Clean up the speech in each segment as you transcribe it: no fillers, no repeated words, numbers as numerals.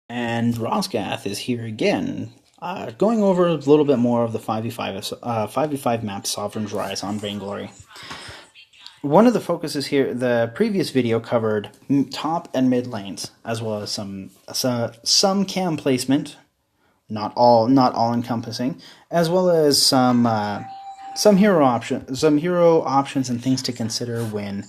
And Rosgath is here again, going over a little bit more of the 5v5 map Sovereign's Rise on Vainglory. One of the focuses here, the previous video covered top and mid lanes, as well as some cam placement, not all encompassing, as well as some hero options and things to consider when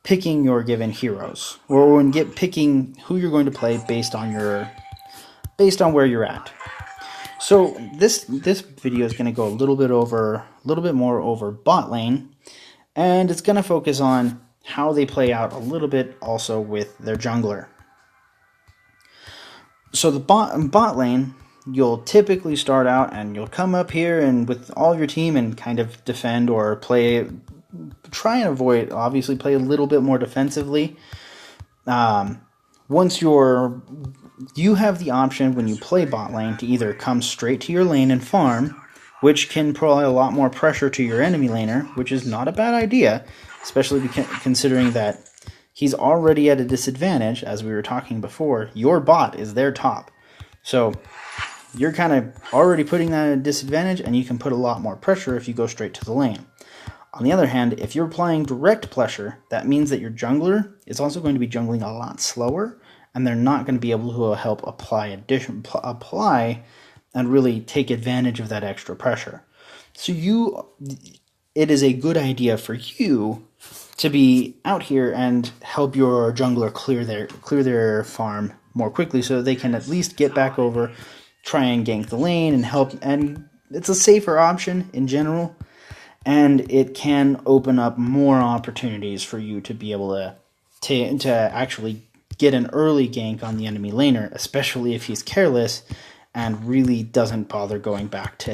picking your given heroes, or when picking who you're going to play based on where you're at. So this video is going to go a little bit more over bot lane, and it's going to focus on how they play out a little bit also with their jungler. So the bot lane, you'll typically start out and you'll come up here and with all of your team and kind of defend or try and avoid, obviously play a little bit more defensively. Once you have the option when you play bot lane to either come straight to your lane and farm, which can apply a lot more pressure to your enemy laner, which is not a bad idea, especially considering that he's already at a disadvantage, as we were talking before. Your bot is their top. So you're kind of already putting that at a disadvantage, and you can put a lot more pressure if you go straight to the lane. On the other hand, if you're applying direct pressure, that means that your jungler is also going to be jungling a lot slower, and they're not going to be able to help apply and really take advantage of that extra pressure. So it is a good idea for you to be out here and help your jungler clear their farm more quickly, so they can at least get back over, try and gank the lane and help. And it's a safer option in general, and it can open up more opportunities for you to be able to actually get an early gank on the enemy laner, especially if he's careless and really doesn't bother coming back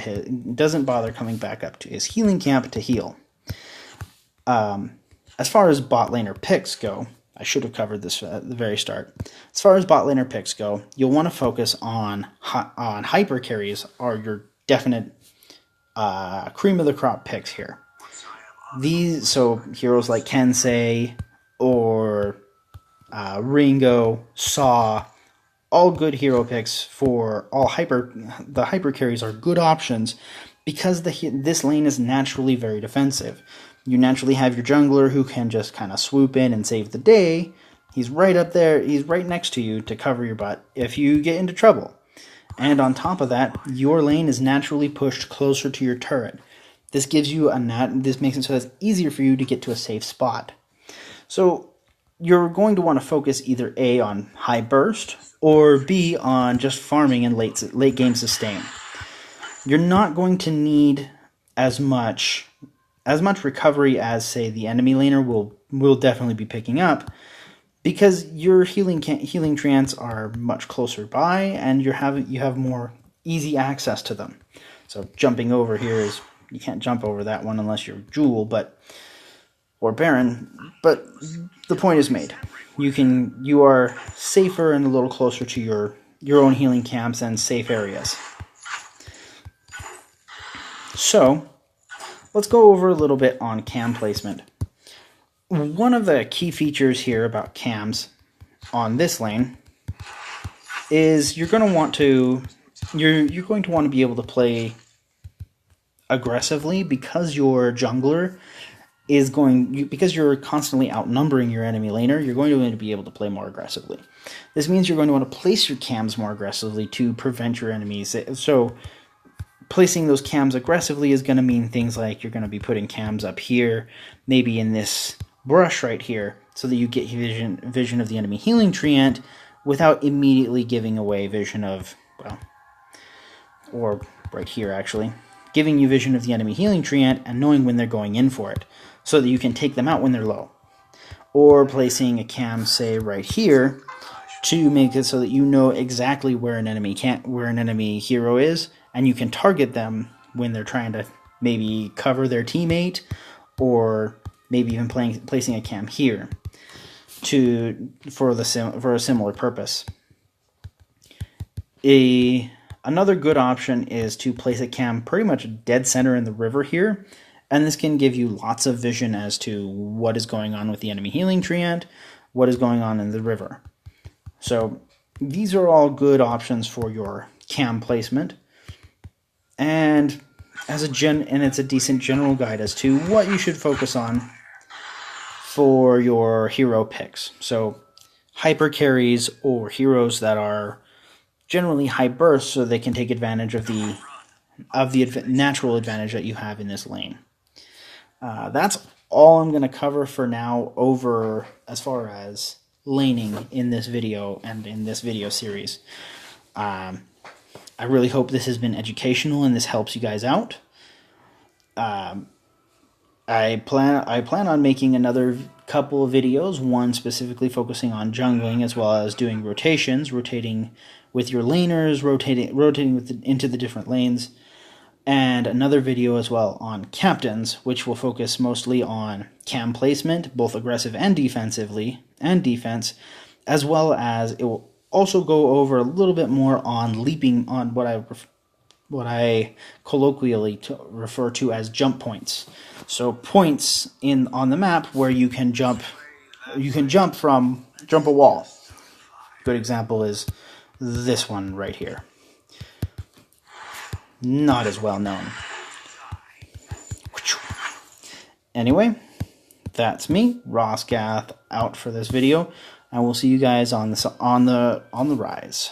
up to his healing camp to heal. As far as bot laner picks go, I should have covered this at the very start. As far as bot laner picks go, you'll want to focus on hyper carries are your definite cream of the crop picks here. So heroes like Kensei or Ringo, Saw, all good hero picks for all the hyper carries are good options because this lane is naturally very defensive. You naturally have your jungler who can just kind of swoop in and save the day. He's right up there, he's right next to you to cover your butt if you get into trouble. And on top of that, your lane is naturally pushed closer to your turret. This makes it so it's easier for you to get to a safe spot. So you're going to want to focus either A on high burst or B on just farming and late game sustain. You're not going to need as much recovery as, say, the enemy laner will definitely be picking up, because your healing treants are much closer by and you have more easy access to them. So jumping over here you can't jump over that one unless you're Jewel or Baron, but the point is made. You are safer and a little closer to your own healing camps and safe areas. So let's go over a little bit on cam placement. One of the key features here about cams on this lane is you're going to want to be able to play aggressively, because your jungler because you're constantly outnumbering your enemy laner. You're going to want to be able to play more aggressively. This means you're going to want to place your cams more aggressively to prevent your enemies. So placing those cams aggressively is going to mean things like you're going to be putting cams up here, maybe in this brush right here, so that you get vision of the enemy healing treant without immediately giving away vision of, or right here actually, giving you vision of the enemy healing treant and knowing when they're going in for it, so that you can take them out when they're low. Or placing a cam, say, right here, to make it so that you know exactly where an enemy hero is, and you can target them when they're trying to maybe cover their teammate, or maybe even placing a cam here for a similar purpose. Another good option is to place a cam pretty much dead center in the river here, and this can give you lots of vision as to what is going on with the enemy healing treant, what is going on in the river. So these are all good options for your cam placement, and it's a decent general guide as to what you should focus on for your hero picks. So hyper carries or heroes that are generally high burst, so they can take advantage of the natural advantage that you have in this lane. That's all I'm going to cover for now over as far as laning in this video and in this video series. I really hope this has been educational and this helps you guys out. I plan on making another couple of videos, one specifically focusing on jungling as well as doing rotations, rotating with your laners, rotating into the different lanes, and another video as well on captains, which will focus mostly on cam placement, both aggressive and defense, as well as it will also go over a little bit more on leaping, on what I colloquially refer to as jump points. So points on the map where you can jump a wall. Good example is this one right here. Not as well known. Anyway, that's me, Ross Gath, out for this video, and we'll see you guys on the rise.